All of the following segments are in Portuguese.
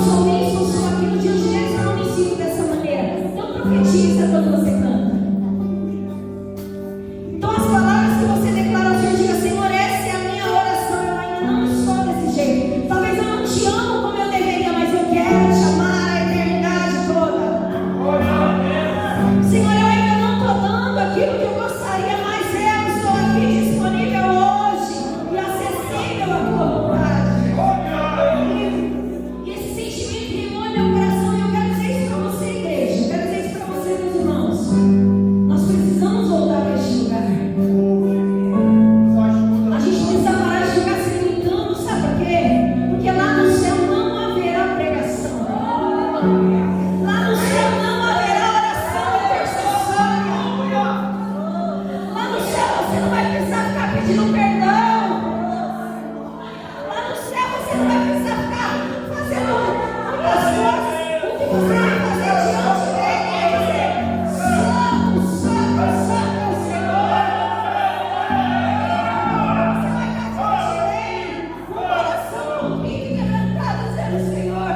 sou isso, eu sou aquilo. Diante deles eu não me sinto dessa maneira. Então profetiza quando você canta. Então as palavras que você declara ao Senhor, diga: Senhor, essa é a minha oração. Eu ainda não estou desse jeito. Talvez eu não te amo como eu deveria, mas eu quero te amar a eternidade toda. Senhor, eu ainda não estou dando aquilo que eu gostaria, mas eu estou aqui disponível hoje e acessível à tua vontade. E esse sentimento queimou em meu coração, e eu quero dizer isso para você, igreja. Eu quero dizer isso para você, meus irmãos. Nós precisamos voltar a este lugar. A gente precisa parar de ficar se limitando, sabe por quê? Porque lá no céu não haverá pregação. Lá no céu não haverá oração intercessória. Lá no céu você não vai precisar ficar pedindo perdão. Lá no céu você não vai precisar ficar fazendo muitas coisas. O que você vai fazer diante dele é dizer: Santo, Santo, Santo é o Senhor. Você vai estar diante dele com o coração contrito e quebrantado, dizendo: Senhor,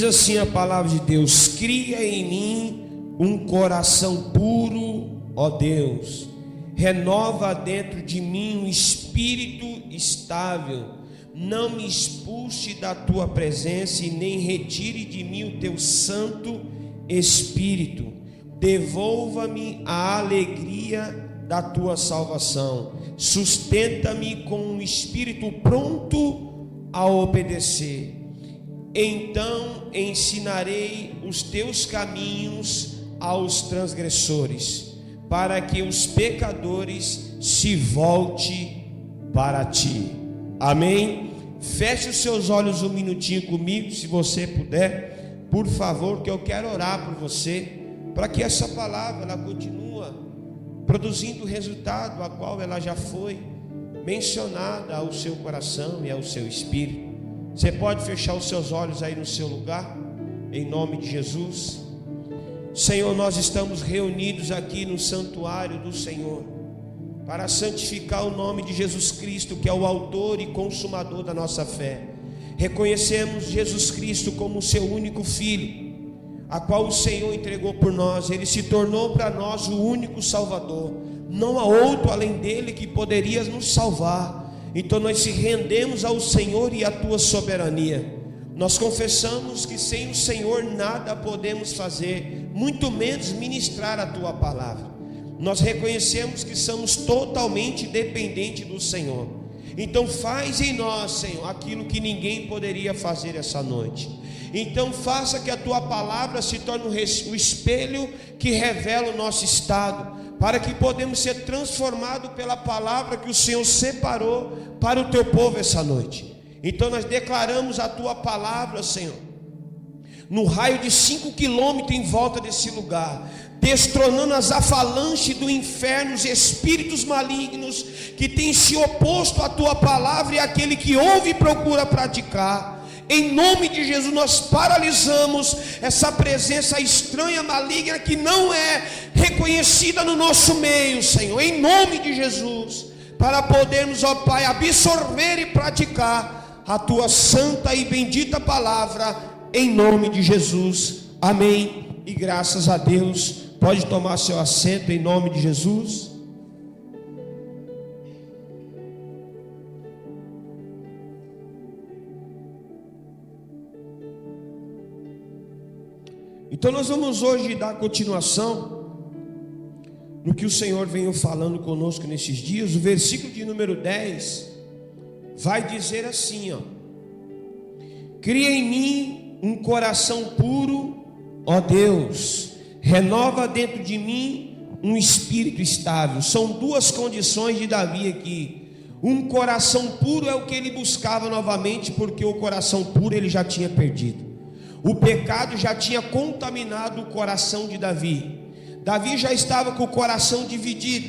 assim a palavra de Deus: cria em mim um coração puro, ó Deus, renova dentro de mim um espírito estável. Não me expulse da tua presença e nem retire de mim o teu santo Espírito. Devolva-me a alegria da tua salvação. Sustenta-me com um espírito pronto a obedecer. Então ensinarei os teus caminhos aos transgressores, para que os pecadores se voltem para ti. Amém? Feche os seus olhos um minutinho comigo, se você puder, por favor, que eu quero orar por você, para que essa palavra ela continue produzindo o resultado a qual ela já foi mencionada ao seu coração e ao seu espírito. Você pode fechar os seus olhos aí no seu lugar, em nome de Jesus. Senhor, nós estamos reunidos aqui no santuário do Senhor para santificar o nome de Jesus Cristo, que é o autor e consumador da nossa fé. Reconhecemos Jesus Cristo como o seu único Filho, a qual o Senhor entregou por nós. Ele se tornou para nós o único Salvador. Não há outro além dele que poderia nos salvar. Então nós se rendemos ao Senhor e à tua soberania. Nós confessamos que sem o Senhor nada podemos fazer, muito menos ministrar a tua palavra. Nós reconhecemos que somos totalmente dependentes do Senhor. Então faz em nós, Senhor, aquilo que ninguém poderia fazer essa noite. Então faça que a tua palavra se torne o espelho que revela o nosso estado, para que podemos ser transformados pela palavra que o Senhor separou para o teu povo essa noite. Então nós declaramos a tua palavra, Senhor, no raio de 5 quilômetros em volta desse lugar, destronando as avalanches do inferno, os espíritos malignos que têm se oposto à tua palavra e àquele que ouve e procura praticar. Em nome de Jesus nós paralisamos essa presença estranha, maligna, que não é reconhecida no nosso meio, Senhor, em nome de Jesus, para podermos, ó Pai, absorver e praticar a tua santa e bendita palavra, em nome de Jesus. Amém e graças a Deus. Pode tomar seu assento em nome de Jesus. Então nós vamos hoje dar continuação no que o Senhor veio falando conosco nesses dias. O versículo de número 10 vai dizer assim, ó: cria em mim um coração puro, ó Deus, renova dentro de mim um espírito estável. São duas condições de Davi aqui. Um coração puro é o que ele buscava novamente, porque o coração puro ele já tinha perdido. O pecado já tinha contaminado o coração de Davi. Davi já estava com o coração dividido.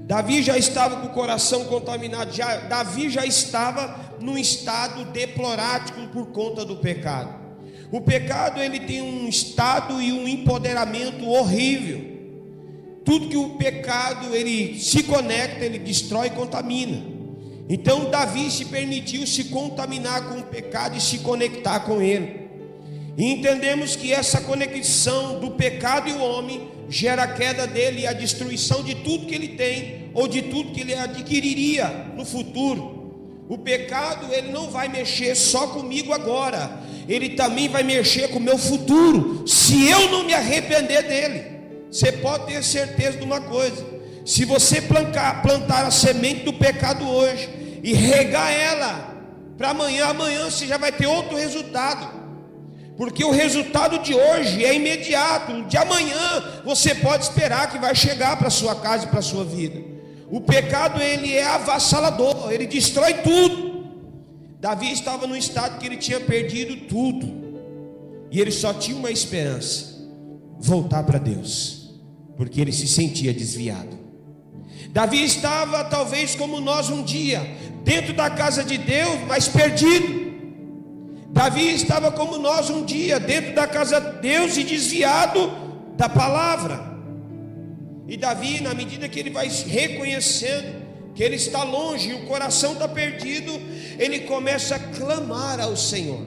Davi já estava com o coração contaminado. Davi já estava num estado deplorático por conta do pecado. O pecado ele tem um estado e um empoderamento horrível. Tudo que o pecado ele se conecta, ele destrói e contamina. Então Davi se permitiu se contaminar com o pecado e se conectar com ele. E entendemos que essa conexão do pecado e o homem gera a queda dele e a destruição de tudo que ele tem, ou de tudo que ele adquiriria no futuro. O pecado ele não vai mexer só comigo agora, ele também vai mexer com o meu futuro, se eu não me arrepender dele. Você pode ter certeza de uma coisa: se você plantar a semente do pecado hoje e regar ela para amanhã você já vai ter outro resultado. Porque o resultado de hoje é imediato. O de amanhã você pode esperar que vai chegar para a sua casa e para a sua vida. O pecado ele é avassalador, ele destrói tudo. Davi estava num estado que ele tinha perdido tudo, e ele só tinha uma esperança: voltar para Deus, porque ele se sentia desviado. Davi estava talvez como nós um dia, dentro da casa de Deus, mas perdido. Davi estava como nós um dia, dentro da casa de Deus e desviado da palavra. E Davi, na medida que ele vai reconhecendo que ele está longe e o coração está perdido, ele começa a clamar ao Senhor.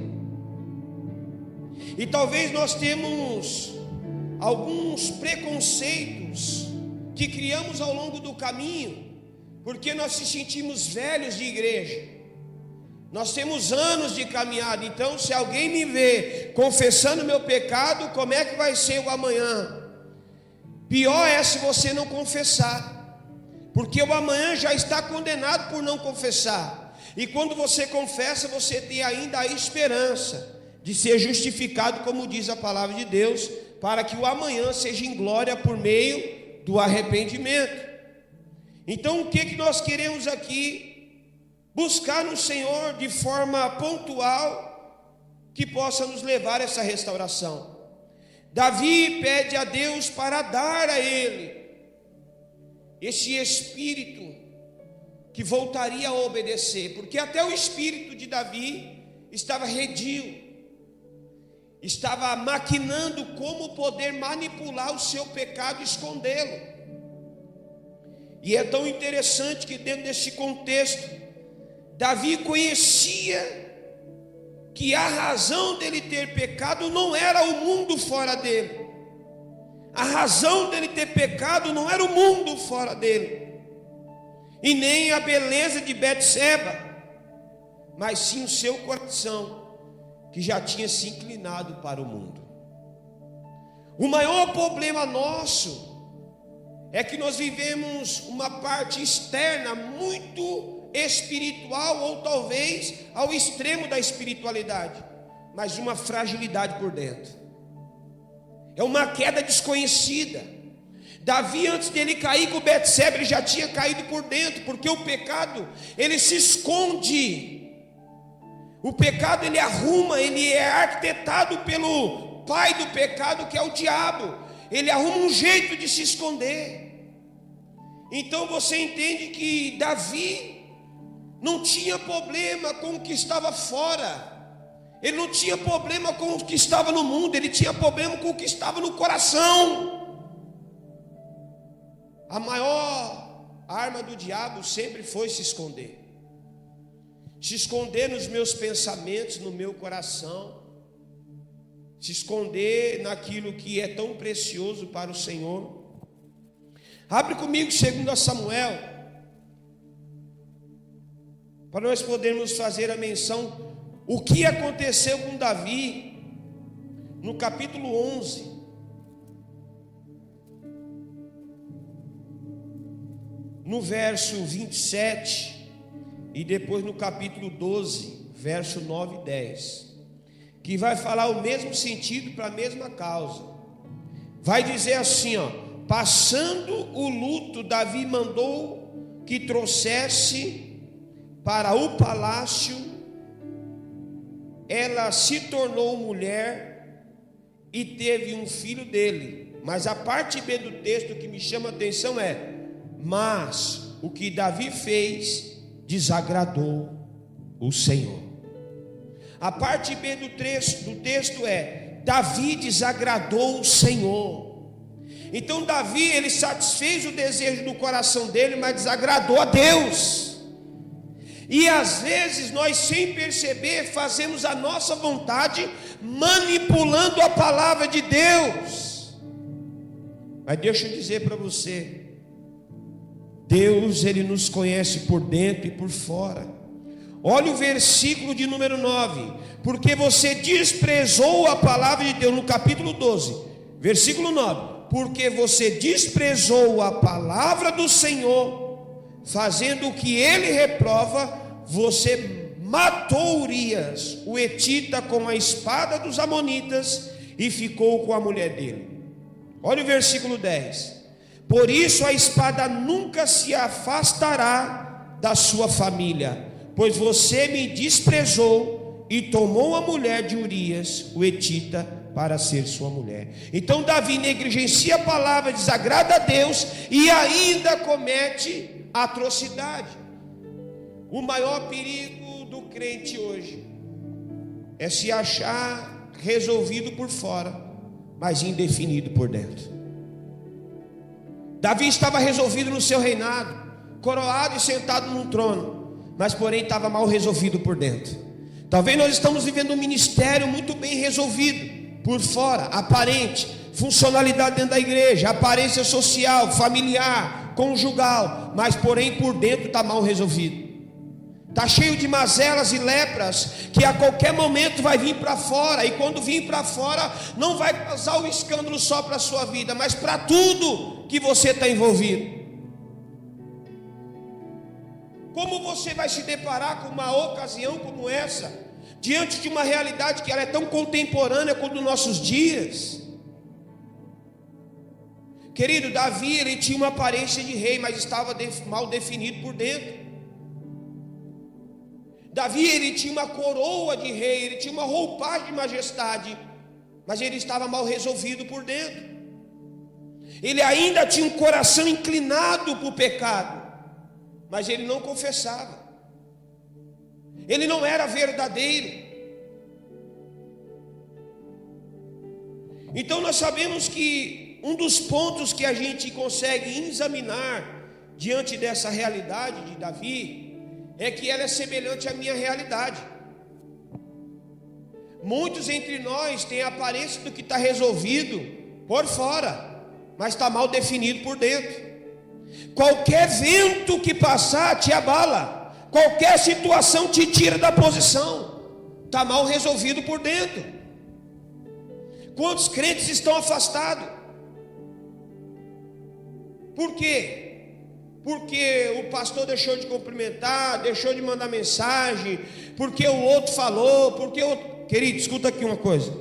E talvez nós temos alguns preconceitos que criamos ao longo do caminho, porque nós se sentimos velhos de igreja. Nós temos anos de caminhada, então se alguém me vê confessando meu pecado, como é que vai ser o amanhã? Pior é se você não confessar, porque o amanhã já está condenado por não confessar. E quando você confessa, você tem ainda a esperança de ser justificado, como diz a palavra de Deus, para que o amanhã seja em glória por meio do arrependimento. Então o que nós queremos aqui? Buscar no Senhor de forma pontual, que possa nos levar a essa restauração. Davi pede a Deus para dar a ele esse espírito que voltaria a obedecer, porque até o espírito de Davi estava redio, estava maquinando como poder manipular o seu pecado e escondê-lo. E é tão interessante que dentro desse contexto, Davi conhecia que a razão dele ter pecado não era o mundo fora dele. A razão dele ter pecado não era o mundo fora dele, e nem a beleza de Betseba, mas sim o seu coração, que já tinha se inclinado para o mundo. O maior problema nosso é que nós vivemos uma parte externa muito espiritual, ou talvez ao extremo da espiritualidade, mas uma fragilidade por dentro. É uma queda desconhecida. Davi, antes dele cair com Betseba, ele já tinha caído por dentro, porque o pecado, ele se esconde. O pecado, ele arruma, ele é arquitetado pelo pai do pecado, que é o diabo. Ele arruma um jeito de se esconder. Então você entende que Davi não tinha problema com o que estava fora. Ele não tinha problema com o que estava no mundo, ele tinha problema com o que estava no coração. A maior arma do diabo sempre foi se esconder. Se esconder nos meus pensamentos, no meu coração. Se esconder naquilo que é tão precioso para o Senhor. Abre comigo 2 Samuel, para nós podermos fazer a menção o que aconteceu com Davi no capítulo 11. No verso 27 e depois no capítulo 12, verso 9 e 10, que vai falar o mesmo sentido para a mesma causa. Vai dizer assim, ó: passando o luto, Davi mandou que trouxesse para o palácio. Ela se tornou mulher e teve um filho dele. Mas a parte B do texto que me chama a atenção é: mas o que Davi fez desagradou o Senhor. A parte B do texto é: Davi desagradou o Senhor. Então Davi, ele satisfez o desejo do coração dele, mas desagradou a Deus. E às vezes nós, sem perceber, fazemos a nossa vontade, manipulando a palavra de Deus. Mas deixa eu dizer para você, Deus, ele nos conhece por dentro e por fora. Olha o versículo de número 9: porque você desprezou a palavra de Deus, no capítulo 12, versículo 9: porque você desprezou a palavra do Senhor, fazendo o que ele reprova, você matou Urias, o Etita, com a espada dos amonitas, e ficou com a mulher dele. Olha o versículo 10: por isso a espada nunca se afastará da sua família, pois você me desprezou e tomou a mulher de Urias, o Etita, para ser sua mulher. Então Davi negligencia a palavra, desagrada a Deus e ainda comete atrocidade. O maior perigo do crente hoje é se achar resolvido por fora, mas indefinido por dentro. Davi estava resolvido no seu reinado, coroado e sentado num trono, mas porém estava mal resolvido por dentro. Talvez nós estamos vivendo um ministério muito bem resolvido, por fora, aparente, funcionalidade dentro da igreja, aparência social, familiar, conjugal, mas porém por dentro está mal resolvido. Está cheio de mazelas e lepras, que a qualquer momento vai vir para fora, e quando vir para fora, não vai causar o escândalo só para a sua vida, mas para tudo que você está envolvido. Como você vai se deparar com uma ocasião como essa, diante de uma realidade que ela é tão contemporânea quanto os nossos dias? Querido, Davi, ele tinha uma aparência de rei, mas estava mal definido por dentro. Davi, ele tinha uma coroa de rei, ele tinha uma roupagem de majestade, mas ele estava mal resolvido por dentro. Ele ainda tinha um coração inclinado para o pecado, mas ele não confessava. Ele não era verdadeiro. Então nós sabemos que um dos pontos que a gente consegue examinar diante dessa realidade de Davi é que ela é semelhante à minha realidade. Muitos entre nós têm a aparência do que está resolvido por fora, mas está mal definido por dentro. Qualquer vento que passar te abala, qualquer situação te tira da posição, está mal resolvido por dentro. Quantos crentes estão afastados? Por quê? Porque o pastor deixou de cumprimentar, deixou de mandar mensagem, porque o outro falou, porque o outro... Querido, escuta aqui uma coisa.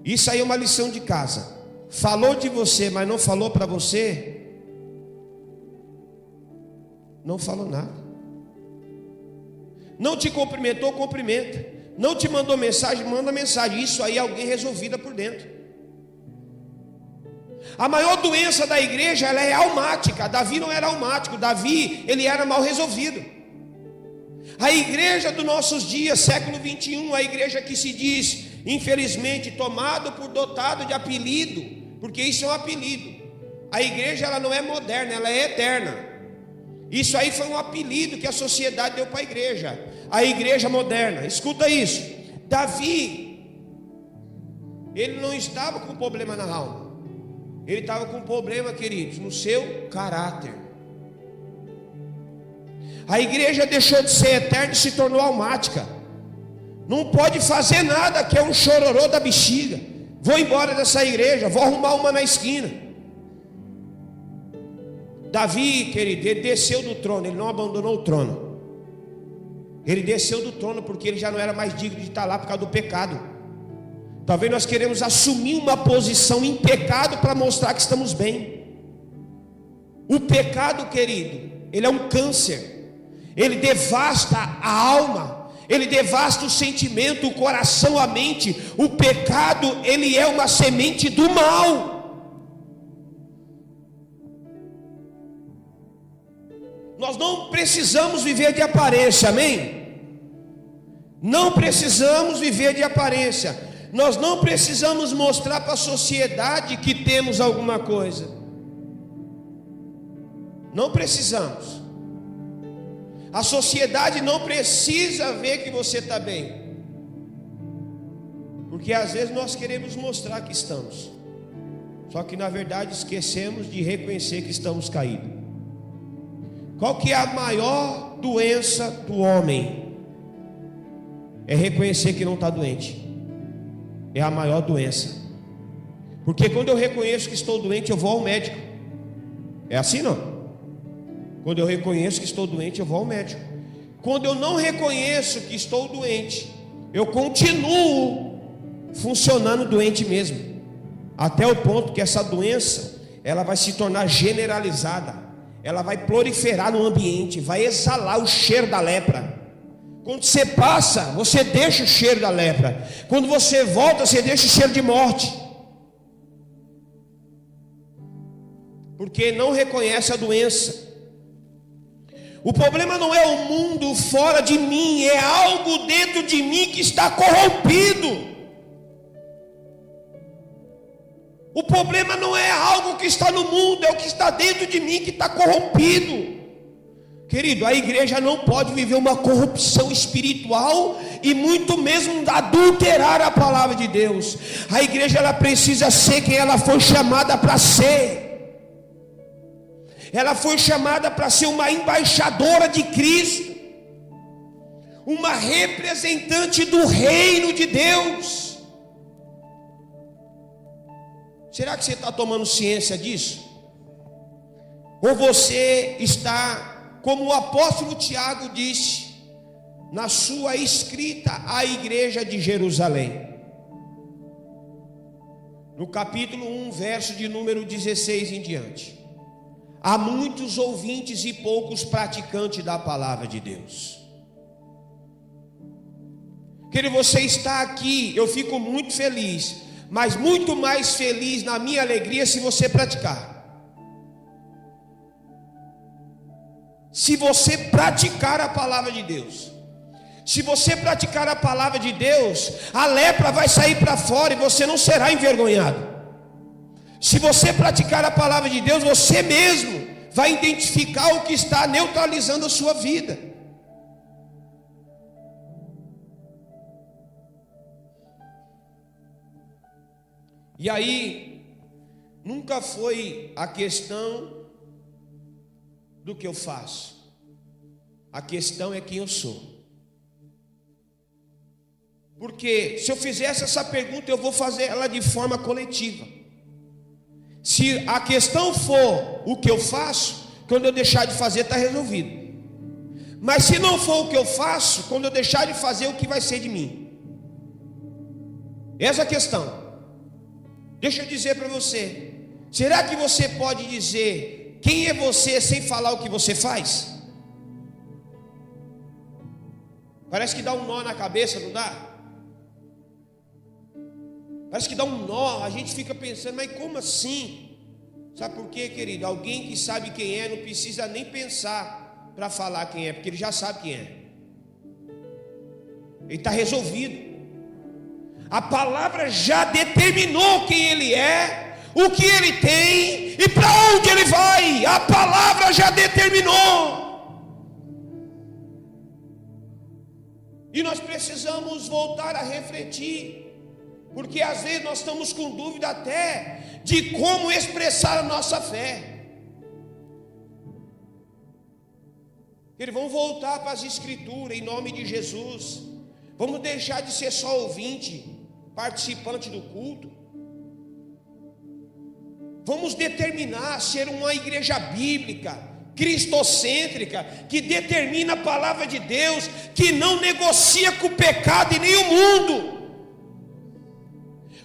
Isso aí é uma lição de casa. Falou de você, mas não falou para você, não falou nada. Não te cumprimentou, cumprimenta. Não te mandou mensagem, manda mensagem. Isso aí é alguém resolvida por dentro. A maior doença da igreja, ela é almática. Davi não era almático, Davi, ele era mal resolvido. A igreja dos nossos dias, século 21, a igreja que se diz, infelizmente, tomado por dotado de apelido, porque isso é um apelido. A igreja, ela não é moderna, ela é eterna. Isso aí foi um apelido que a sociedade deu para a igreja moderna. Escuta isso. Davi, ele não estava com problema na alma. Ele estava com um problema, queridos, no seu caráter. A igreja deixou de ser eterna e se tornou almática. Não pode fazer nada, que é um chororô da bexiga. Vou embora dessa igreja, vou arrumar uma na esquina. Davi, querido, ele desceu do trono, ele não abandonou o trono. Ele desceu do trono porque ele já não era mais digno de estar lá por causa do pecado. Talvez nós queremos assumir uma posição em pecado para mostrar que estamos bem. O pecado, querido, ele é um câncer. Ele devasta a alma, ele devasta o sentimento, o coração, a mente. O pecado, ele é uma semente do mal. Nós não precisamos viver de aparência, amém? Não precisamos viver de aparência. Nós não precisamos mostrar para a sociedade que temos alguma coisa. Não precisamos. A sociedade não precisa ver que você está bem, porque às vezes nós queremos mostrar que estamos, só que na verdade esquecemos de reconhecer que estamos caídos. Qual que é a maior doença do homem? É reconhecer que não está doente. É a maior doença. Porque quando eu reconheço que estou doente, eu vou ao médico. É assim não? Quando eu reconheço que estou doente, eu vou ao médico. Quando eu não reconheço que estou doente, eu continuo funcionando doente mesmo, até o ponto que essa doença, ela vai se tornar generalizada, ela vai proliferar no ambiente, vai exalar o cheiro da lepra. Quando você passa, você deixa o cheiro da lepra. Quando você volta, você deixa o cheiro de morte, porque não reconhece a doença. O problema não é o mundo fora de mim, é algo dentro de mim que está corrompido. O problema não é algo que está no mundo, é o que está dentro de mim que está corrompido. Querido, a igreja não pode viver uma corrupção espiritual e muito mesmo adulterar a palavra de Deus. A igreja ela precisa ser quem ela foi chamada para ser. Ela foi chamada para ser uma embaixadora de Cristo, uma representante do reino de Deus. Será que você está tomando ciência disso? Ou você está, como o apóstolo Tiago disse, na sua escrita à igreja de Jerusalém, no capítulo 1, verso de número 16 em diante: há muitos ouvintes e poucos praticantes da palavra de Deus. Querido, você está aqui, eu fico muito feliz, mas muito mais feliz na minha alegria se você praticar. Se você praticar a palavra de Deus, se você praticar a palavra de Deus, a lepra vai sair para fora e você não será envergonhado. Se você praticar a palavra de Deus, você mesmo vai identificar o que está neutralizando a sua vida. E aí, nunca foi a questão do que eu faço, a questão é quem eu sou. Porque se eu fizesse essa pergunta, eu vou fazer ela de forma coletiva. Se a questão for o que eu faço, quando eu deixar de fazer está resolvido. Mas se não for o que eu faço, quando eu deixar de fazer, o que vai ser de mim? Essa é a questão. Deixa eu dizer para você, será que você pode dizer quem é você sem falar o que você faz? Parece que dá um nó na cabeça, não dá? Parece que dá um nó, a gente fica pensando, mas como assim? Sabe por quê, querido? Alguém que sabe quem é não precisa nem pensar para falar quem é, porque ele já sabe quem é. Ele está resolvido. A palavra já determinou quem ele é, o que ele tem e para onde ele vai. A palavra já determinou. E nós precisamos voltar a refletir, porque às vezes nós estamos com dúvida até de como expressar a nossa fé. Vamos voltar para as escrituras em nome de Jesus. Vamos deixar de ser só ouvinte, participante do culto. Vamos determinar ser uma igreja bíblica, cristocêntrica, que determina a palavra de Deus, que não negocia com o pecado e nem o mundo.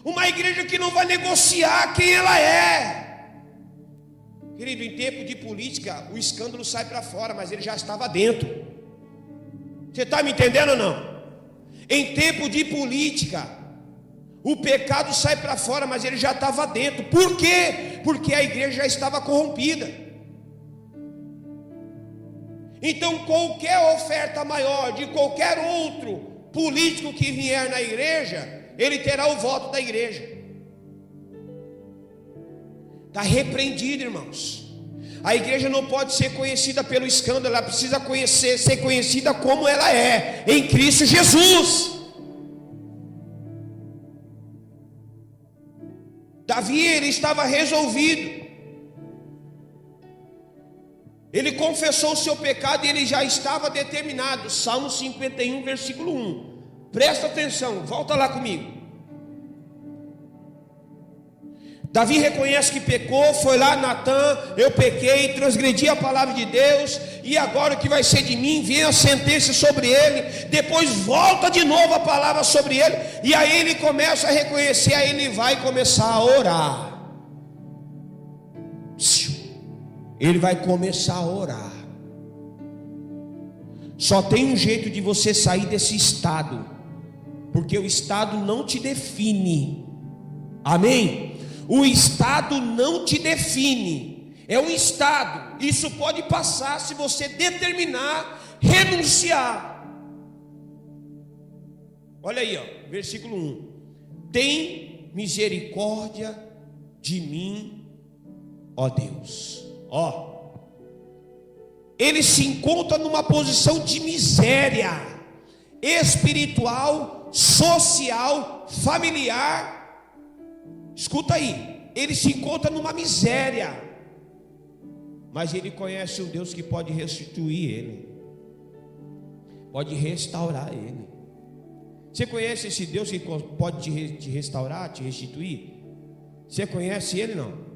Uma igreja que não vai negociar quem ela é. Querido, em tempo de política, o escândalo sai para fora, mas ele já estava dentro. Você está me entendendo ou não? Em tempo de política, o pecado sai para fora, mas ele já estava dentro. Por quê? Porque a igreja já estava corrompida. Então qualquer oferta maior de qualquer outro político que vier na igreja, ele terá o voto da igreja. Está repreendido, irmãos. A igreja não pode ser conhecida pelo escândalo, ela precisa ser conhecida como ela é, em Cristo Jesus. Davi, ele estava resolvido. Ele confessou o seu pecado e ele já estava determinado. Salmo 51, versículo 1. Presta atenção, volta lá comigo. Davi reconhece que pecou, foi lá, Natã, eu pequei, transgredi a palavra de Deus, e agora o que vai ser de mim? Vem a sentença sobre ele, depois volta de novo a palavra sobre ele, e aí ele começa a reconhecer, aí ele vai começar a orar. Ele vai começar a orar. Só tem um jeito de você sair desse estado, porque o estado não te define. Amém? O estado não te define, é um estado. Isso pode passar se você determinar renunciar. Olha aí, ó, versículo 1. Tem misericórdia de mim, ó Deus. Ó, ele se encontra numa posição de miséria espiritual, social, familiar. Escuta aí, ele se encontra numa miséria, mas ele conhece um Deus que pode restituir ele, pode restaurar ele. Você conhece esse Deus que pode te restaurar, te restituir? Você conhece ele, não?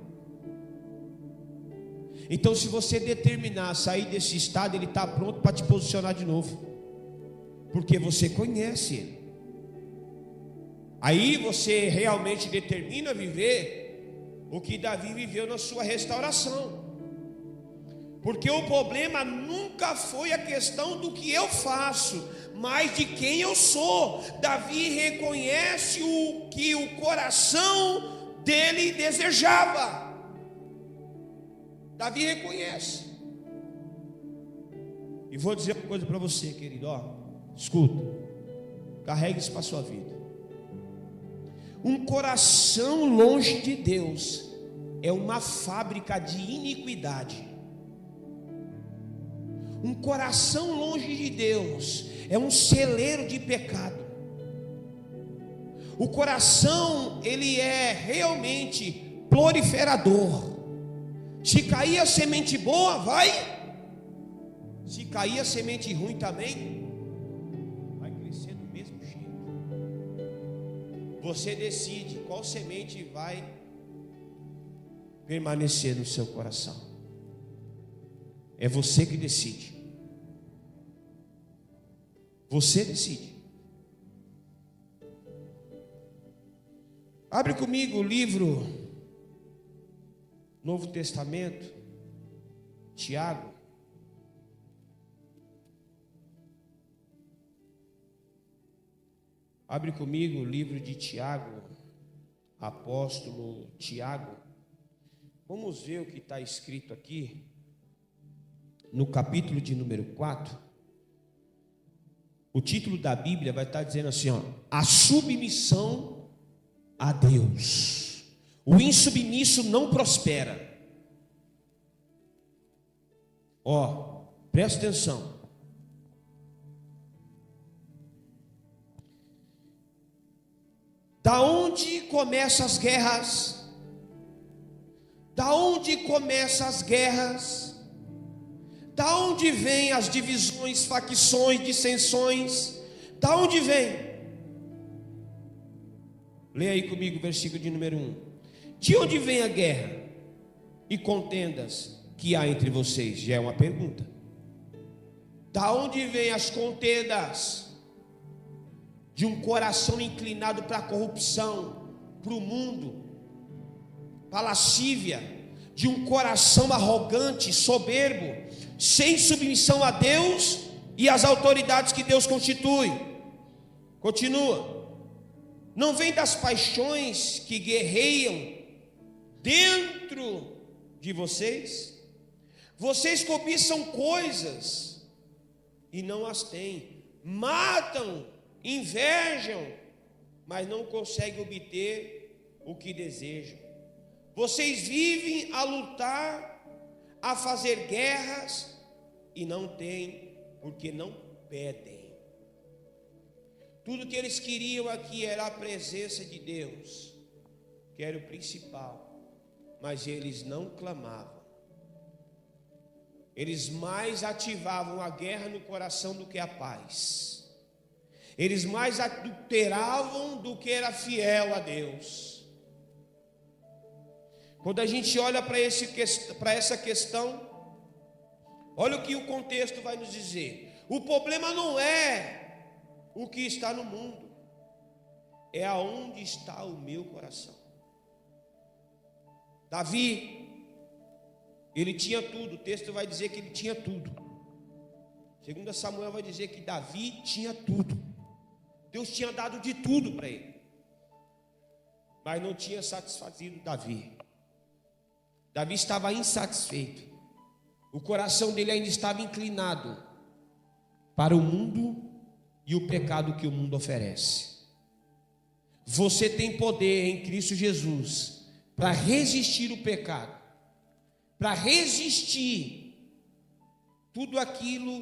Então, se você determinar sair desse estado, ele está pronto para te posicionar de novo, porque você conhece ele. Aí você realmente determina viver o que Davi viveu na sua restauração. Porque o problema nunca foi a questão do que eu faço, mas de quem eu sou. Davi reconhece o que o coração dele desejava. Davi reconhece. E vou dizer uma coisa para você, querido, escuta, carregue isso para a sua vida. Um coração longe de Deus é uma fábrica de iniquidade. Um coração longe de Deus é um celeiro de pecado. O coração, ele é realmente proliferador. Se cair a semente boa, vai. Se cair a semente ruim também, vai crescer do mesmo jeito. Você decide qual semente vai permanecer no seu coração. É você que decide. Você decide. Abre comigo o livro Novo Testamento, Tiago. Abre comigo o livro de Tiago, apóstolo Tiago. Vamos ver o que está escrito aqui, no capítulo de número 4. O título da Bíblia vai estar dizendo assim, a submissão a Deus. O insubmisso não prospera. Presta atenção. Da onde começam as guerras? Da onde começam as guerras? Da onde vêm as divisões, facções, dissensões? Da onde vem? Leia aí comigo o versículo de número 1. De onde vem a guerra e contendas que há entre vocês? Já é uma pergunta. Da onde vem as contendas? De um coração inclinado para a corrupção, para o mundo, para a lascívia, de um coração arrogante, soberbo, sem submissão a Deus e às autoridades que Deus constitui. Continua. Não vem das paixões que guerreiam dentro de vocês? Vocês cobiçam coisas e não as têm, matam, invejam, mas não conseguem obter o que desejam. Vocês vivem a lutar, a fazer guerras e não têm, porque não pedem. Tudo que eles queriam aqui era a presença de Deus, que era o principal, mas eles não clamavam. Eles mais ativavam a guerra no coração do que a paz. Eles mais adulteravam do que era fiel a Deus. Quando a gente olha para essa questão, olha o que o contexto vai nos dizer. O problema não é o que está no mundo, é aonde está o meu coração. Davi, ele tinha tudo. O texto vai dizer que ele tinha tudo. 2 Samuel vai dizer que Davi tinha tudo. Deus tinha dado de tudo para ele, mas não tinha satisfazido Davi. Davi estava insatisfeito. O coração dele ainda estava inclinado para o mundo e o pecado que o mundo oferece. Você tem poder em Cristo Jesus para resistir o pecado, para resistir tudo aquilo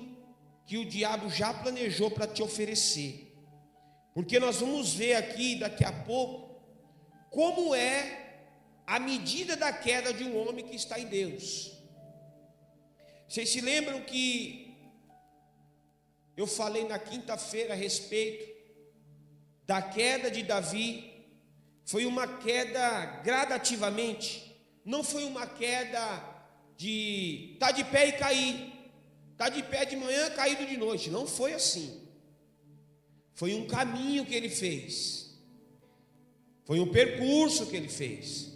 que o diabo já planejou para te oferecer. Porque nós vamos ver aqui daqui a pouco como é a medida da queda de um homem que está em Deus. Vocês se lembram que eu falei na quinta-feira a respeito da queda de Davi? Foi uma queda gradativamente, não foi uma queda de estar de pé e cair, estar de pé de manhã, caído de noite. Não foi assim. Foi um caminho que ele fez, foi um percurso que ele fez.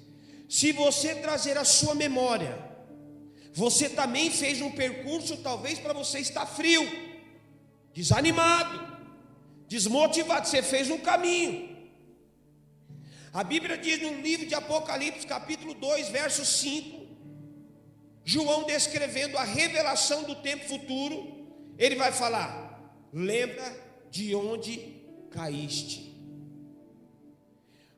Se você trazer a sua memória, você também fez um percurso, talvez para você estar frio, desanimado, desmotivado. Você fez um caminho. A Bíblia diz no livro de Apocalipse, capítulo 2, verso 5, João descrevendo a revelação do tempo futuro, ele vai falar: lembra de onde caíste.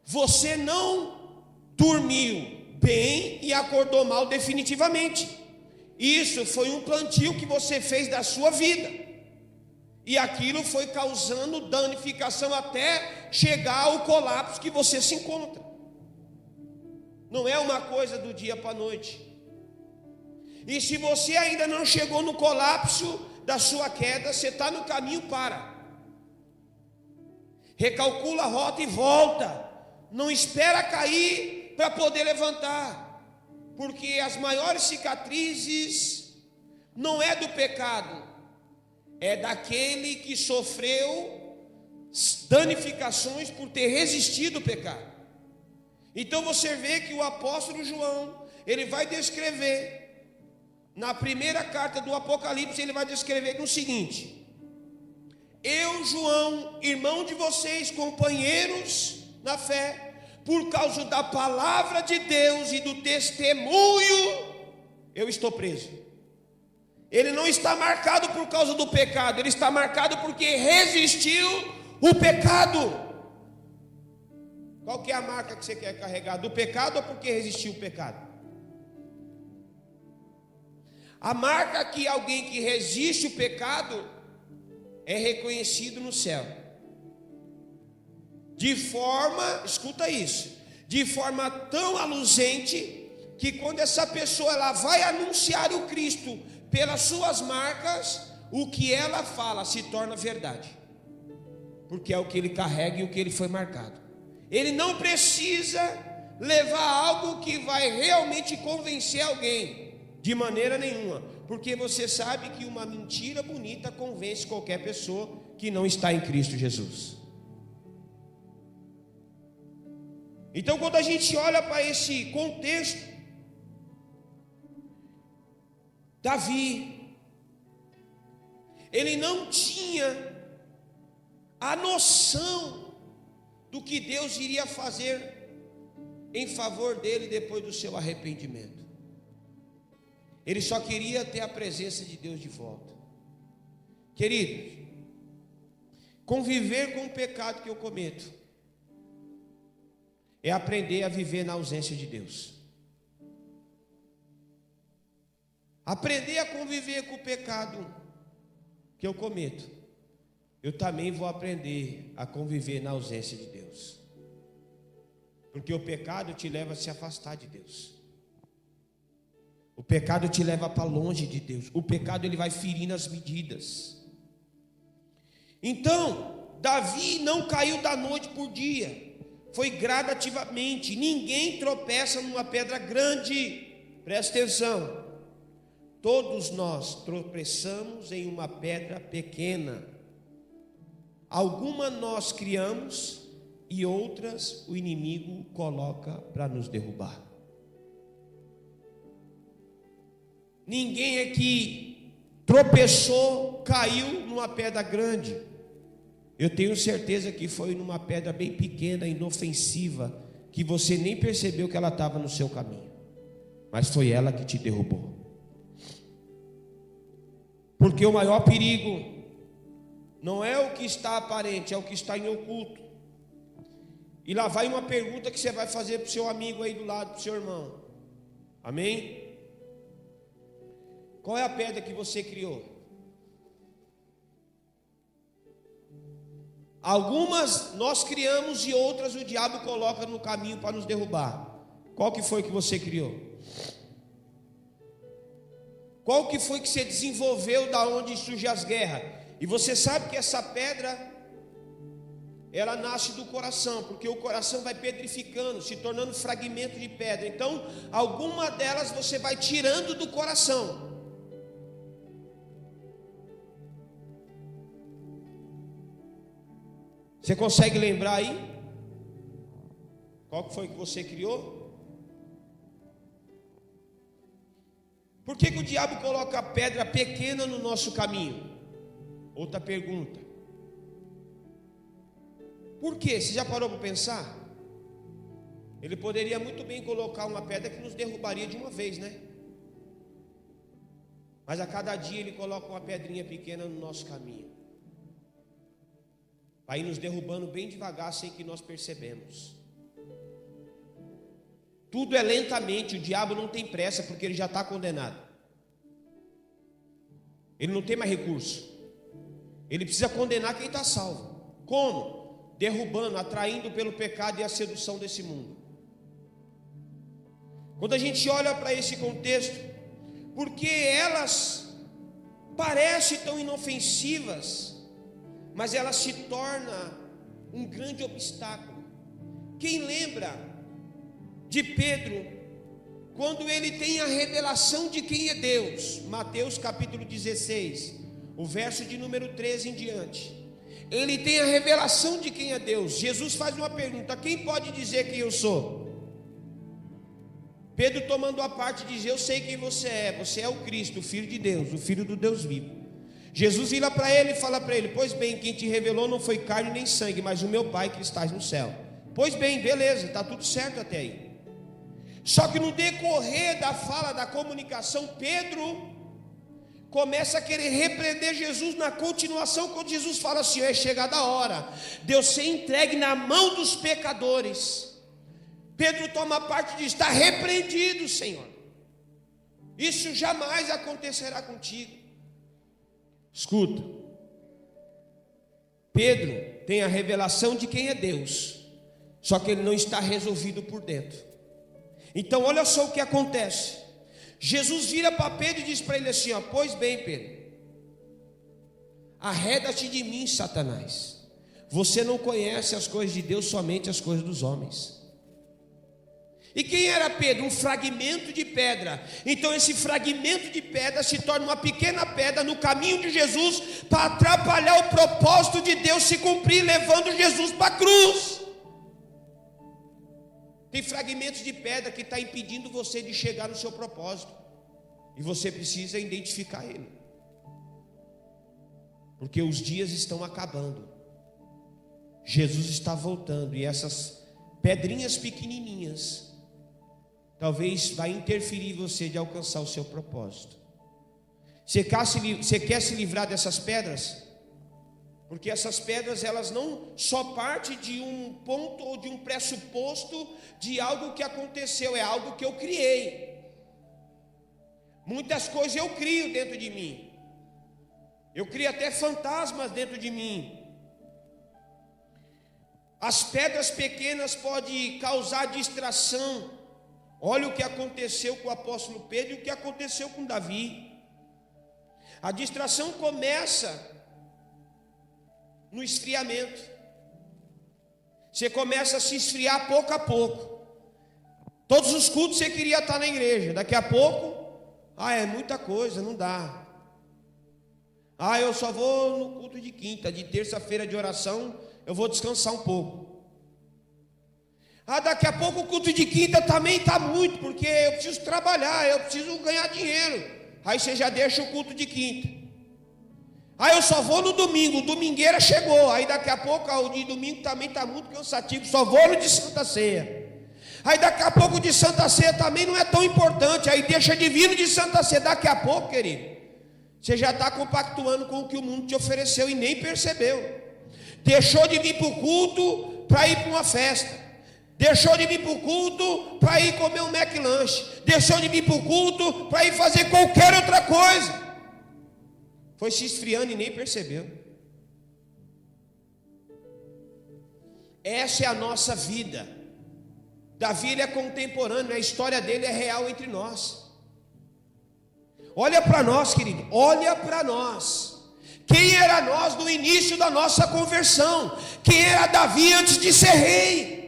Você não dormiu bem e acordou mal definitivamente. Isso foi um plantio que você fez da sua vida, e aquilo foi causando danificação até chegar ao colapso que você se encontra. Não é uma coisa do dia para a noite. E se você ainda não chegou no colapso da sua queda, você está no caminho, recalcula a rota e volta. Não espera cair para poder levantar, porque as maiores cicatrizes não é do pecado, é daquele que sofreu danificações por ter resistido ao pecado. Então você vê que o apóstolo João, ele vai descrever, na primeira carta do Apocalipse, ele vai descrever no seguinte: eu, João, irmão de vocês, companheiros na fé, por causa da palavra de Deus e do testemunho, eu estou preso. Ele não está marcado por causa do pecado, ele está marcado porque resistiu o pecado. Qual que é a marca que você quer carregar? Do pecado ou porque resistiu o pecado? A marca que alguém que resiste o pecado é reconhecido no céu. De forma, escuta isso, de forma tão aluzente, que quando essa pessoa ela vai anunciar o Cristo pelas suas marcas, o que ela fala se torna verdade, porque é o que ele carrega e o que ele foi marcado. Ele não precisa levar algo que vai realmente convencer alguém, de maneira nenhuma, porque você sabe que uma mentira bonita convence qualquer pessoa que não está em Cristo Jesus. Então, quando a gente olha para esse contexto, Davi, ele não tinha a noção do que Deus iria fazer em favor dele depois do seu arrependimento. Ele só queria ter a presença de Deus de volta. Queridos, conviver com o pecado que eu cometo é aprender a viver na ausência de Deus. Aprender a conviver com o pecado que eu cometo, eu também vou aprender a conviver na ausência de Deus. Porque o pecado te leva a se afastar de Deus. O pecado te leva para longe de Deus. O pecado ele vai ferindo as medidas. Então, Davi não caiu da noite por dia. Foi gradativamente. Ninguém tropeça numa pedra grande. Presta atenção. Todos nós tropeçamos em uma pedra pequena. Alguma nós criamos e outras o inimigo coloca para nos derrubar. Ninguém aqui tropeçou, caiu numa pedra grande. Eu tenho certeza que foi numa pedra bem pequena, inofensiva, que você nem percebeu que ela estava no seu caminho, mas foi ela que te derrubou. Porque o maior perigo não é o que está aparente, é o que está em oculto. E lá vai uma pergunta que você vai fazer para o seu amigo aí do lado, para o seu irmão. Amém? Qual é a pedra que você criou? Algumas nós criamos e outras o diabo coloca no caminho para nos derrubar. Qual que foi que você criou? Qual que foi que você desenvolveu da onde surgem as guerras? E você sabe que essa pedra, ela nasce do coração, porque o coração vai pedrificando, se tornando fragmento de pedra. Então, alguma delas você vai tirando do coração. Você consegue lembrar aí? Qual que foi que você criou? Por que o diabo coloca pedra pequena no nosso caminho? Outra pergunta. Por quê? Você já parou para pensar? Ele poderia muito bem colocar uma pedra que nos derrubaria de uma vez, né? Mas a cada dia ele coloca uma pedrinha pequena no nosso caminho. Vai nos derrubando bem devagar sem que nós percebemos. Tudo é lentamente, o diabo não tem pressa porque ele já está condenado. Ele não tem mais recurso. Ele precisa condenar quem está salvo. Como? Derrubando, atraindo pelo pecado e a sedução desse mundo. Quando a gente olha para esse contexto, porque elas parecem tão inofensivas, mas elas se tornam um grande obstáculo. Quem lembra de Pedro, quando ele tem a revelação de quem é Deus? Mateus capítulo 16, o verso de número 13 em diante. Ele tem a revelação de quem é Deus. Jesus faz uma pergunta: quem pode dizer quem eu sou? Pedro, tomando a parte, diz: eu sei quem você é o Cristo, o Filho de Deus, o Filho do Deus vivo. Jesus vira para ele e fala para ele: pois bem, quem te revelou não foi carne nem sangue, mas o meu Pai que estás no céu. Pois bem, beleza, está tudo certo até aí. Só que no decorrer da fala, da comunicação, Pedro começa a querer repreender Jesus na continuação, quando Jesus fala assim: é chegada a hora de eu ser entregue na mão dos pecadores. Pedro toma parte e diz: está repreendido, Senhor, isso jamais acontecerá contigo. Escuta, Pedro tem a revelação de quem é Deus, só que ele não está resolvido por dentro. Então olha só o que acontece. Jesus vira para Pedro e diz para ele assim: ó, pois bem, Pedro, arreda-te de mim, Satanás. Você não conhece as coisas de Deus, somente as coisas dos homens. E quem era Pedro? Um fragmento de pedra. Então esse fragmento de pedra se torna uma pequena pedra no caminho de Jesus, para atrapalhar o propósito de Deus se cumprir, levando Jesus para a cruz. Tem fragmentos de pedra que está impedindo você de chegar no seu propósito, e você precisa identificar ele, porque os dias estão acabando, Jesus está voltando, e essas pedrinhas pequenininhas talvez vai interferir você de alcançar o seu propósito. Você quer se livrar dessas pedras? Porque essas pedras, elas não só partem de um ponto ou de um pressuposto de algo que aconteceu, é algo que eu criei. Muitas coisas eu crio dentro de mim. Eu crio até fantasmas dentro de mim. As pedras pequenas podem causar distração. Olha o que aconteceu com o apóstolo Pedro e o que aconteceu com Davi. A distração começa no esfriamento. Você começa a se esfriar pouco a pouco. Todos os cultos você queria estar na igreja, daqui a pouco, é muita coisa, não dá. Eu só vou no culto de quinta, de terça-feira de oração, eu vou descansar um pouco. Daqui a pouco o culto de quinta também está muito, porque eu preciso trabalhar, eu preciso ganhar dinheiro. Aí você já deixa o culto de quinta. Eu só vou no domingo, domingueira chegou. Aí daqui a pouco o de domingo também está muito cansativo, só vou no de Santa Ceia. Aí daqui a pouco de Santa Ceia também não é tão importante, aí deixa de vir no de Santa Ceia. Daqui a pouco, querido, você já está compactuando com o que o mundo te ofereceu e nem percebeu. Deixou de vir para o culto para ir para uma festa. deixou de vir para o culto para ir comer um McLanche, deixou de vir para o culto para ir fazer qualquer outra coisa. Foi se esfriando e nem percebeu. Essa é a nossa vida. Davi, ele é contemporâneo, a história dele é real entre nós. Olha para nós, querido, olha para nós. Quem era nós no início da nossa conversão? Quem era Davi antes de ser rei?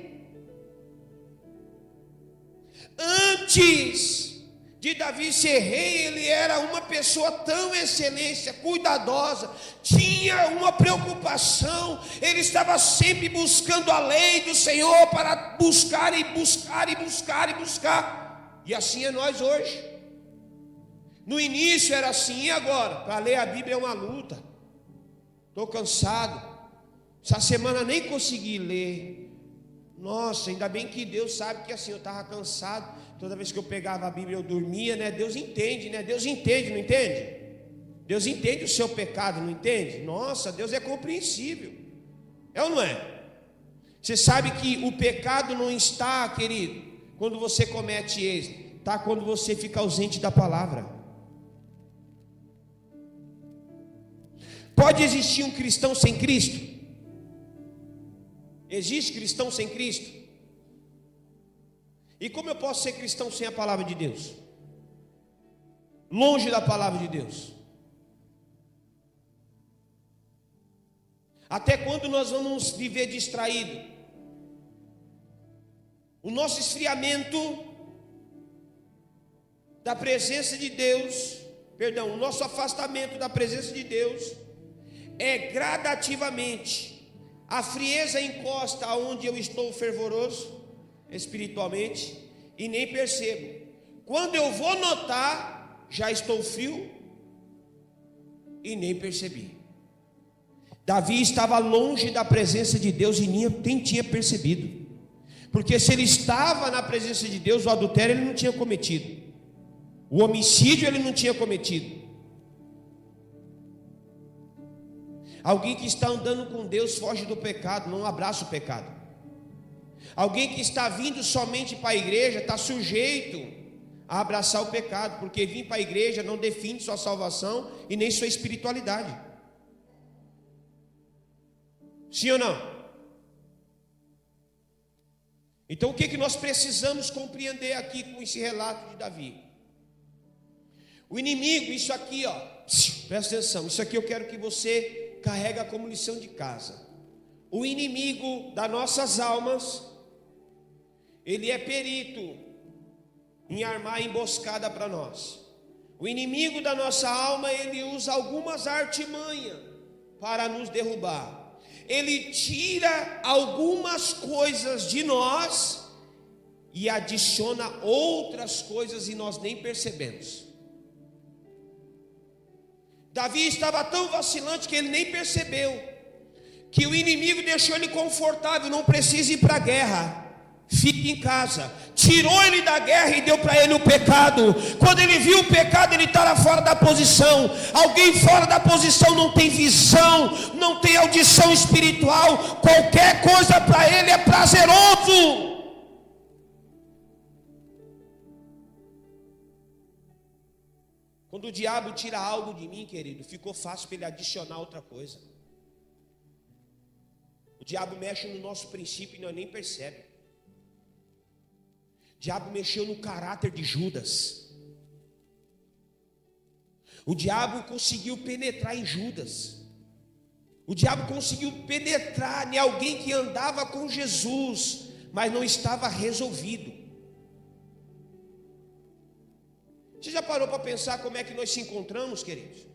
Antes de Davi ser rei, ele era uma pessoa tão excelente, cuidadosa, tinha uma preocupação, ele estava sempre buscando a lei do Senhor para buscar e buscar e buscar e buscar. E assim é nós hoje. No início era assim, e agora? Para ler a Bíblia é uma luta. Estou cansado. Essa semana nem consegui ler. Nossa, ainda bem que Deus sabe que assim eu estava cansado. Toda vez que eu pegava a Bíblia eu dormia, né? Deus entende, né? Deus entende, não entende? Deus entende o seu pecado, não entende? Nossa, Deus é compreensível. É ou não é? Você sabe que o pecado não está, querido, quando você comete ele, está quando você fica ausente da palavra. Pode existir um cristão sem Cristo? Existe cristão sem Cristo? E como eu posso ser cristão sem a palavra de Deus? Longe da palavra de Deus. Até quando nós vamos viver distraído? O nosso esfriamento da presença de Deus, o nosso afastamento da presença de Deus é gradativamente. A frieza encosta aonde eu estou fervoroso espiritualmente e nem percebo. Quando eu vou notar, já estou frio e nem percebi. Davi estava longe da presença de Deus e nem tinha percebido. Porque se ele estava na presença de Deus, o adultério ele não tinha cometido, o homicídio ele não tinha cometido. Alguém que está andando com Deus foge do pecado, não abraça o pecado. Alguém que está vindo somente para a igreja está sujeito a abraçar o pecado, porque vir para a igreja não define sua salvação e nem sua espiritualidade. Sim ou não? Então o que nós precisamos compreender aqui com esse relato de Davi? O inimigo, isso aqui, ó, presta atenção, isso aqui eu quero que você carrega como lição de casa. O inimigo das nossas almas, ele é perito em armar emboscada para nós. O inimigo da nossa alma, ele usa algumas artimanhas para nos derrubar. Ele tira algumas coisas de nós e adiciona outras coisas e nós nem percebemos. Davi estava tão vacilante que ele nem percebeu que o inimigo deixou ele confortável, não precisa ir para a guerra. Fique em casa. Tirou ele da guerra e deu para ele o pecado. Quando ele viu o pecado, ele estava fora da posição. Alguém fora da posição não tem visão, não tem audição espiritual. Qualquer coisa para ele é prazeroso. Quando o diabo tira algo de mim, querido, ficou fácil para ele adicionar outra coisa. O diabo mexe no nosso princípio e nós nem percebemos. O diabo mexeu no caráter de Judas. O diabo conseguiu penetrar em Judas. O diabo conseguiu penetrar em alguém que andava com Jesus, mas não estava resolvido. Você já parou para pensar como é que nós se encontramos, queridos?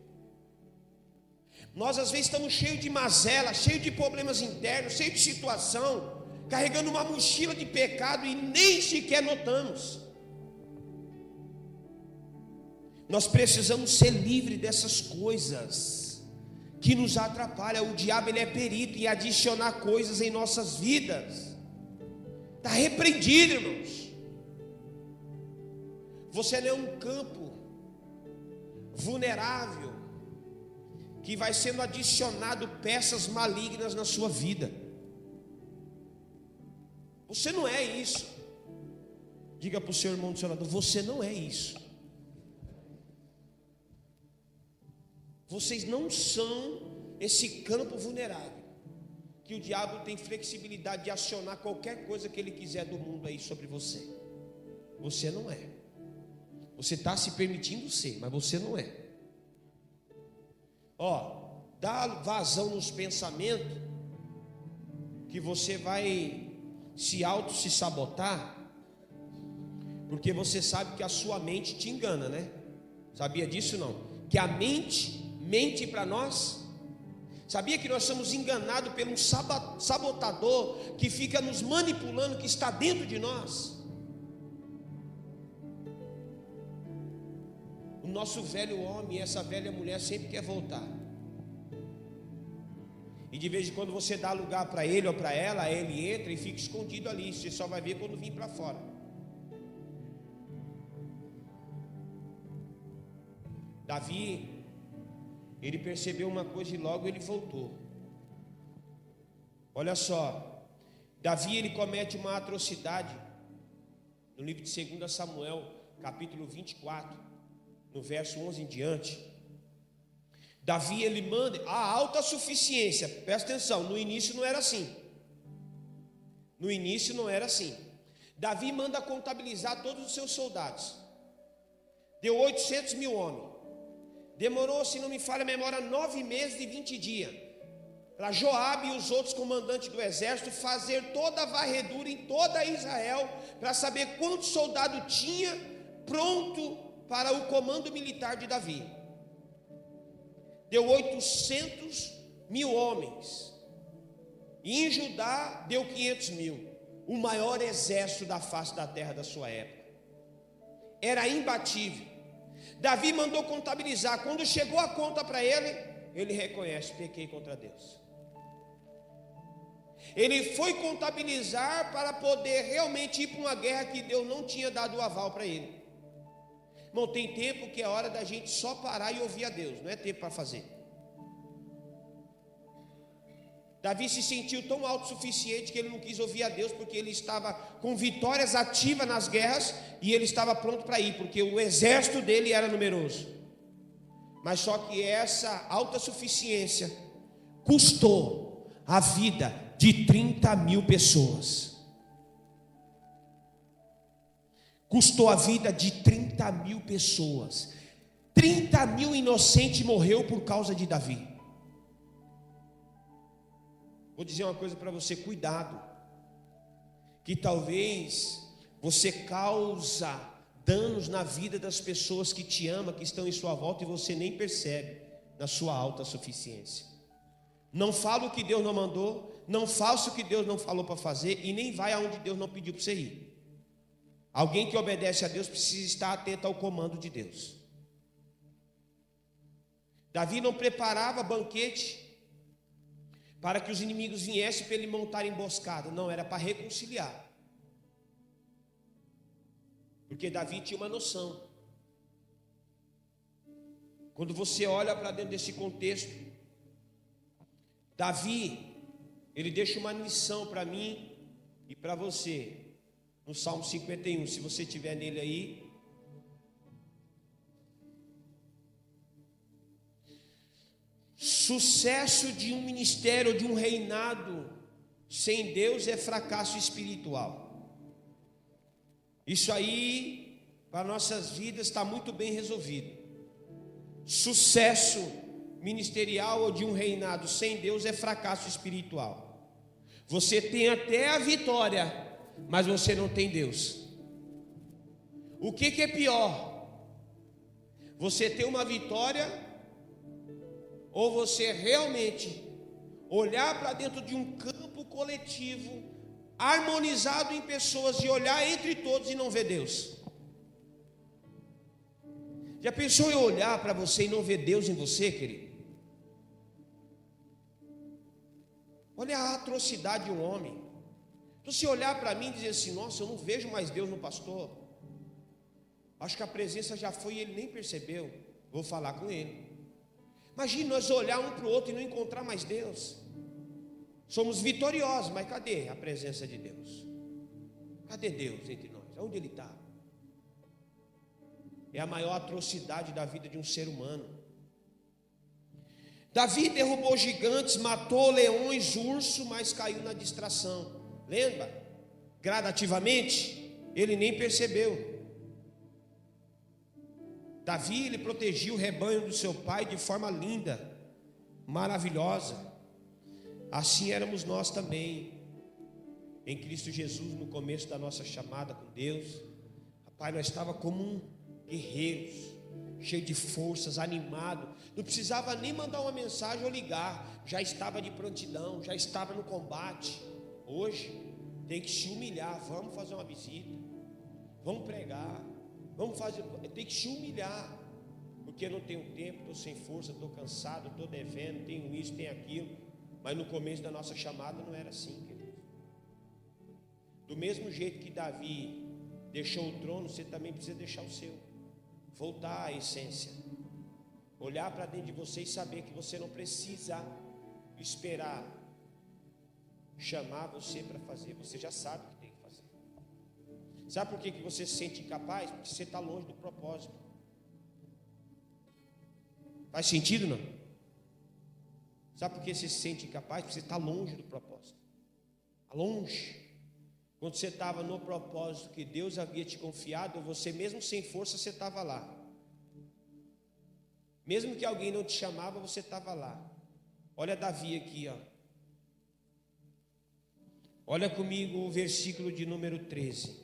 Nós às vezes estamos cheios de mazela, cheios de problemas internos, cheios de situação, carregando uma mochila de pecado e nem sequer notamos. Nós precisamos ser livres dessas coisas que nos atrapalham. O diabo ele é perito em adicionar coisas em nossas vidas. Está repreendido, irmãos. Você não é um campo vulnerável que vai sendo adicionado peças malignas na sua vida. Você não é isso. Diga para o seu irmão do seu lado: você não é isso. Vocês não são esse campo vulnerável que o diabo tem flexibilidade de acionar qualquer coisa que ele quiser do mundo aí sobre você. Você não é. Você está se permitindo ser, mas você não é. Dá vazão nos pensamentos que você vai se sabotar, porque você sabe que a sua mente te engana, né? Sabia disso não? Que a mente mente para nós. Sabia que nós somos enganados por um sabotador que fica nos manipulando, que está dentro de nós? O nosso velho homem e essa velha mulher sempre quer voltar. E de vez em quando você dá lugar para ele ou para ela, ele entra e fica escondido ali. Você só vai ver quando vir para fora. Davi, ele percebeu uma coisa e logo ele voltou. Olha só, Davi, ele comete uma atrocidade no livro de 2 Samuel, capítulo 24, no verso 11 em diante. Davi, ele manda a autossuficiência. Presta atenção, no início não era assim. No início não era assim. Davi manda contabilizar todos os seus soldados. Deu 800 mil homens. Demorou, se não me falha a memória, 9 meses e 20 dias para Joabe e os outros comandantes do exército fazer toda a varredura em toda Israel, para saber quantos soldados tinha pronto para o comando militar de Davi. Deu 800 mil homens, e em Judá deu 500 mil, o maior exército da face da terra da sua época. Era imbatível. Davi mandou contabilizar. Quando chegou a conta para ele, ele reconhece: pequei contra Deus. Ele foi contabilizar para poder realmente ir para uma guerra que Deus não tinha dado o aval para ele. Irmão, tem tempo que é hora da gente só parar e ouvir a Deus, não é tempo para fazer. Davi se sentiu tão autossuficiente que ele não quis ouvir a Deus, porque ele estava com vitórias ativas nas guerras e ele estava pronto para ir, porque o exército dele era numeroso. Mas só que essa autossuficiência custou a vida de 30 mil pessoas. Custou a vida de 30 mil pessoas. 30 mil inocentes morreu por causa de Davi. Vou dizer uma coisa para você: cuidado, que talvez você causa danos na vida das pessoas que te amam, que estão em sua volta, e você nem percebe, na sua autossuficiência. Não fala o que Deus não mandou, não faça o que Deus não falou para fazer, e nem vai aonde Deus não pediu para você ir. Alguém que obedece a Deus precisa estar atento ao comando de Deus. Davi não preparava banquete para que os inimigos viessem para ele montar emboscada. Não, era para reconciliar. Porque Davi tinha uma noção. Quando você olha para dentro desse contexto, Davi, ele deixa uma missão para mim e para você. No Salmo 51, se você tiver nele aí. Sucesso de um ministério, de um reinado sem Deus é fracasso espiritual. Isso aí, para nossas vidas, está muito bem resolvido. Sucesso ministerial ou de um reinado sem Deus é fracasso espiritual. Você tem até a vitória, mas você não tem Deus. O que é pior? Você ter uma vitória, ou você realmente olhar para dentro de um campo coletivo, harmonizado em pessoas, e olhar entre todos e não ver Deus? Já pensou em olhar para você e não ver Deus em você, querido? Olha a atrocidade de um homem. Então, se olhar para mim e dizer assim: nossa, eu não vejo mais Deus no pastor, acho que a presença já foi e ele nem percebeu, vou falar com ele. Imagine nós olhar um para o outro e não encontrar mais Deus. Somos vitoriosos, mas cadê a presença de Deus? Cadê Deus entre nós? Onde Ele está? É a maior atrocidade da vida de um ser humano. Davi derrubou gigantes, matou leões, urso, mas caiu na distração. Lembra? Gradativamente, ele nem percebeu. Davi, ele protegia o rebanho do seu pai de forma linda, maravilhosa. Assim éramos nós também, em Cristo Jesus, no começo da nossa chamada com Deus. Rapaz, nós estávamos como guerreiros, cheio de forças, animado. Não precisava nem mandar uma mensagem ou ligar, já estava de prontidão, já estava no combate. Hoje tem que se humilhar. Vamos fazer uma visita, vamos pregar, vamos fazer. Tem que se humilhar, porque não tenho tempo, estou sem força, estou cansado, estou devendo, tenho isso, tenho aquilo. Mas no começo da nossa chamada não era assim, queridos. Do mesmo jeito que Davi deixou o trono, você também precisa deixar o seu. Voltar à essência, olhar para dentro de você e saber que você não precisa esperar chamar você para fazer. Você já sabe o que tem que fazer. Sabe por que você se sente incapaz? Porque você está longe do propósito. Faz sentido, não? Sabe por que você se sente incapaz? Porque você está longe do propósito. Está longe. Quando você estava no propósito que Deus havia te confiado, você mesmo sem força, você estava lá. Mesmo que alguém não te chamava, você estava lá. Olha Davi aqui, ó. Olha comigo o versículo de número 13.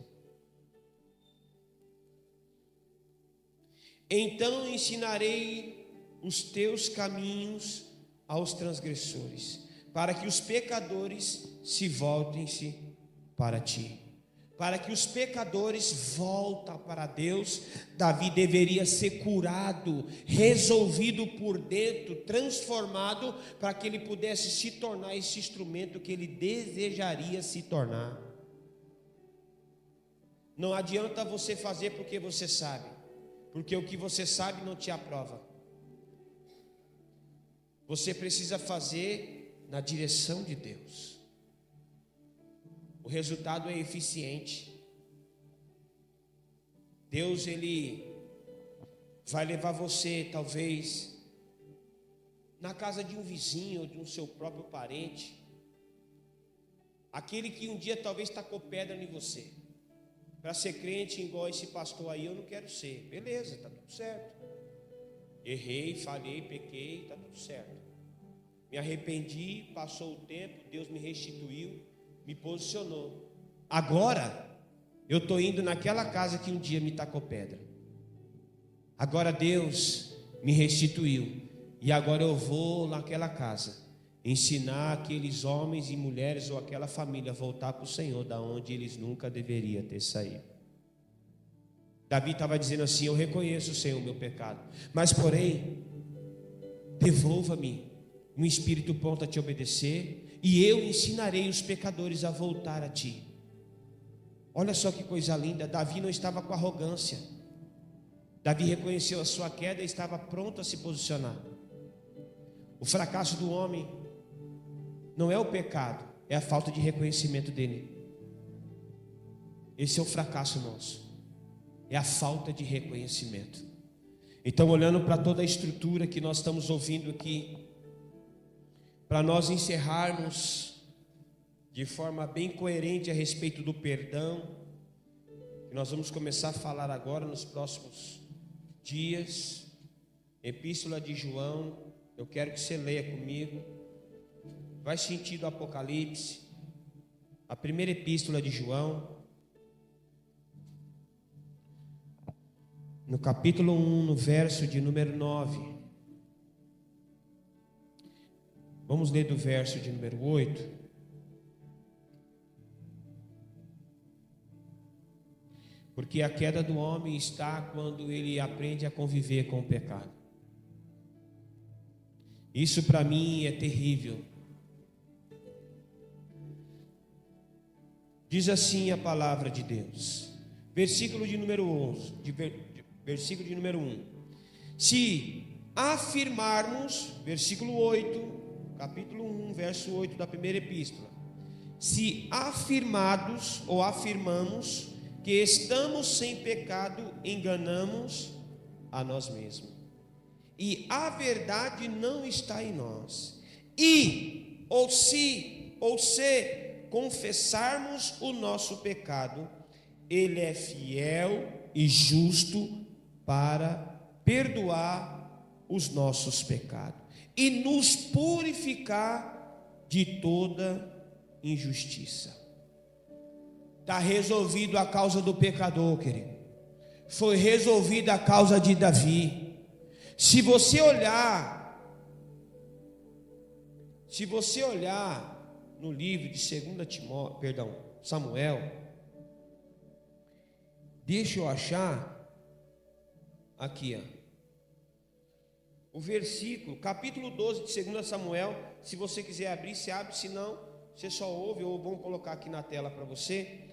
Então ensinarei os teus caminhos aos transgressores, para que os pecadores se voltem-se para ti. Para que os pecadores voltem para Deus, Davi deveria ser curado, resolvido por dentro, transformado, para que ele pudesse se tornar esse instrumento que ele desejaria se tornar. Não adianta você fazer porque você sabe, porque o que você sabe não te aprova. Você precisa fazer na direção de Deus. O resultado é eficiente. Deus, Ele vai levar você, talvez, na casa de um vizinho ou de um seu próprio parente, aquele que um dia talvez tacou pedra em você. Para ser crente igual esse pastor aí, eu não quero ser. Beleza, está tudo certo. Errei, falhei, pequei, está tudo certo. Me arrependi, passou o tempo, Deus me restituiu, me posicionou. Agora eu estou indo naquela casa que um dia me tacou pedra. Agora Deus me restituiu, e agora eu vou naquela casa ensinar aqueles homens e mulheres ou aquela família a voltar para o Senhor, da onde eles nunca deveriam ter saído. Davi estava dizendo assim: eu reconheço, Senhor, o meu pecado, mas porém devolva-me um espírito pronto a te obedecer, e eu ensinarei os pecadores a voltar a ti. Olha só que coisa linda. Davi não estava com arrogância. Davi reconheceu a sua queda e estava pronto a se posicionar. O fracasso do homem não é o pecado, é a falta de reconhecimento dele. Esse é o fracasso nosso, é a falta de reconhecimento. Então, olhando para toda a estrutura que nós estamos ouvindo aqui, para nós encerrarmos de forma bem coerente a respeito do perdão, que nós vamos começar a falar agora nos próximos dias. Epístola de João, eu quero que você leia comigo. Vai sentido Apocalipse, a primeira epístola de João, no capítulo 1, no verso de número 9. Vamos ler do verso de número 8. Porque a queda do homem está quando ele aprende a conviver com o pecado. Isso para mim é terrível. Diz assim a palavra de Deus, versículo de número 11, versículo de número 1. Se afirmarmos, versículo 8, capítulo 1, verso 8 da primeira epístola. se afirmados ou afirmamos que estamos sem pecado, enganamos a nós mesmos, e a verdade não está em nós. E ou se confessarmos o nosso pecado, Ele é fiel e justo para perdoar os nossos pecados e nos purificar de toda injustiça. Está resolvido a causa do pecador, querido. Foi resolvida a causa de Davi. Se você olhar no livro de 2 Samuel, deixa eu achar aqui, o versículo, capítulo 12 de 2 Samuel. Se você quiser abrir, você abre, se não, você só ouve, ou vamos colocar aqui na tela para você.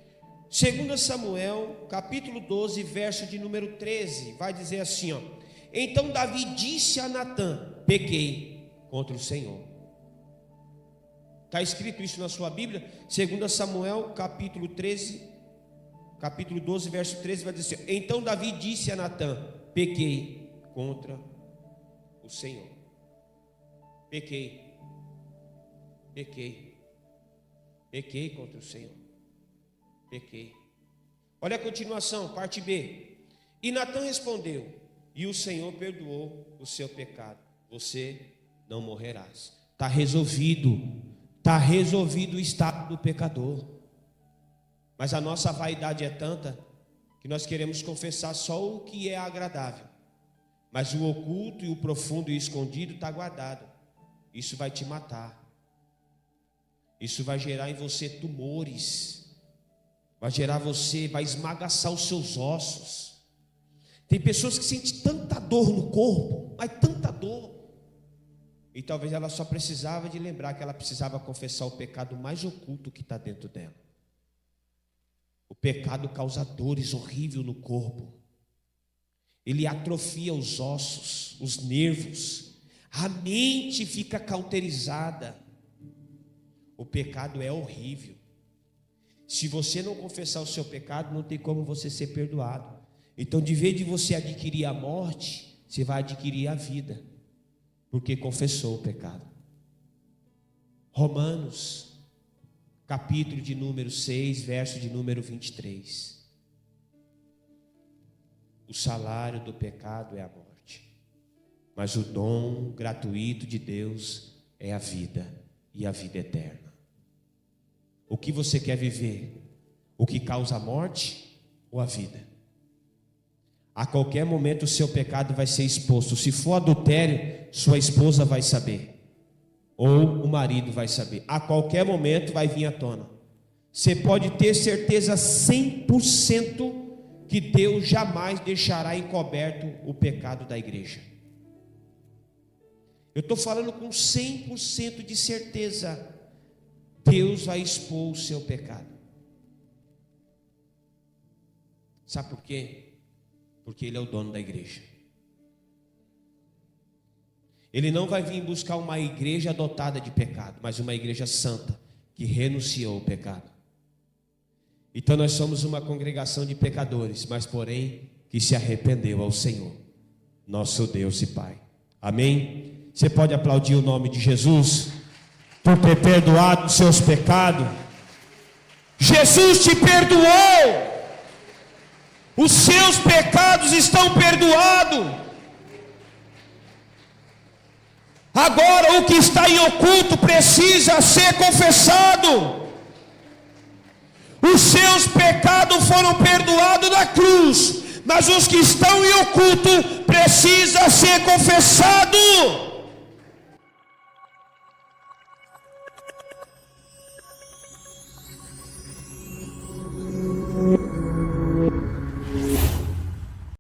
2 Samuel, capítulo 12, verso de número 13, vai dizer assim, ó: então Davi disse a Natã: pequei contra o Senhor. Está escrito isso na sua Bíblia? 2 Samuel, capítulo 12, verso 13, vai dizer assim: então Davi disse a Natã: pequei contra o Senhor. Pequei contra o Senhor. Pequei. Olha a continuação, parte B. E Natã respondeu: e o Senhor perdoou o seu pecado, você não morrerás. Está resolvido o estado do pecador. Mas a nossa vaidade é tanta que nós queremos confessar só o que é agradável, mas o oculto e o profundo e o escondido está guardado. Isso vai te matar. Isso vai gerar em você tumores. Vai esmagaçar os seus ossos. Tem pessoas que sentem tanta dor no corpo, mas tanta dor. E talvez ela só precisava de lembrar que ela precisava confessar o pecado mais oculto que está dentro dela. O pecado causa dores horríveis no corpo. Ele atrofia os ossos, os nervos. A mente fica cauterizada. O pecado é horrível. Se você não confessar o seu pecado, não tem como você ser perdoado. Então, de vez de você adquirir a morte, você vai adquirir a vida, porque confessou o pecado. Romanos, capítulo de número 6, verso de número 23. O salário do pecado é a morte, mas o dom gratuito de Deus é a vida, e a vida eterna. O que você quer viver? O que causa a morte ou a vida? A qualquer momento o seu pecado vai ser exposto. Se for adultério, sua esposa vai saber, ou o marido vai saber. A qualquer momento vai vir à tona. Você pode ter certeza 100% que Deus jamais deixará encoberto o pecado da igreja. Eu estou falando com 100% de certeza. Deus vai expor o seu pecado. Sabe por quê? Porque Ele é o dono da igreja. Ele não vai vir buscar uma igreja dotada de pecado, mas uma igreja santa, que renunciou ao pecado. Então nós somos uma congregação de pecadores, mas porém que se arrependeu ao Senhor, nosso Deus e Pai. Amém? Você pode aplaudir o nome de Jesus por ter perdoado os seus pecados. Jesus te perdoou. Os seus pecados estão perdoados. Agora o que está em oculto precisa ser confessado. Os seus pecados foram perdoados na cruz, mas os que estão em oculto precisa ser confessado.